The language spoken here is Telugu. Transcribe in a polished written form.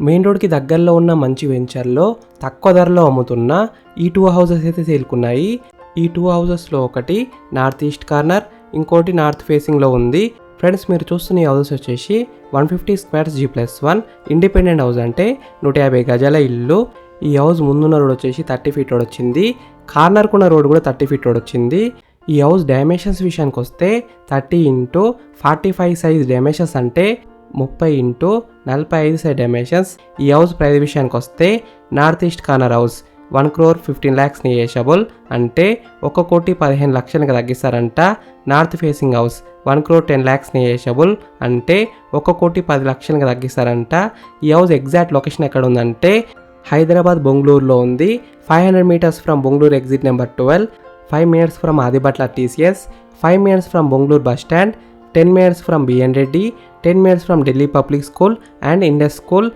మెయిన్ రోడ్కి దగ్గరలో ఉన్న మంచి వెంచర్లో తక్కువ ధరలో అమ్ముతున్న ఈ 2 హౌసెస్ అయితే సేల్కున్నాయి. ఈ 2 హౌసెస్లో ఒకటి నార్త్ ఈస్ట్ కార్నర్, ఇంకోటి నార్త్ ఫేసింగ్లో ఉంది. ఫ్రెండ్స్, మీరు చూస్తున్న ఈ హౌసెస్ వచ్చేసి 150 స్క్వేర్స్ G+1 ఇండిపెండెంట్ హౌస్, అంటే 150 గజాల ఇల్లు. ఈ హౌస్ ముందున్న రోడ్ వచ్చేసి 30 ఫీట్ రోడ్ వచ్చింది. కార్నర్కున్న రోడ్ కూడా 30 ఫీట్ రోడ్ వచ్చింది. ఈ హౌస్ డైమెన్షన్స్ విషయానికి వస్తే 30x45 సైజ్ డైమెన్షన్స్, అంటే 30x45 సైజ్ డైమెన్షన్స్. ఈ హౌస్ ప్రైస్ విషయానికి వస్తే north east corner house 1,15,00,000 negotiable, అంటే 1,15,00,000కి తగ్గిస్తారంట. నార్త్ ఫేసింగ్ హౌస్ 1,10,00,000 నెగోషియబుల్, అంటే 1,10,00,000కి తగ్గిస్తారంట. ఈ హౌస్ ఎగ్జాక్ట్ లొకేషన్ ఎక్కడ ఉందంటే హైదరాబాద్ బొంగళూరులో ఉంది. 500 metres from Bongaluru exit number 12, 5 minutes from Adibatla TCS, 5 minutes from Bongaluru bus stand, 10 minutes from BN Reddy, 10 minutes from Delhi public school and Indus school,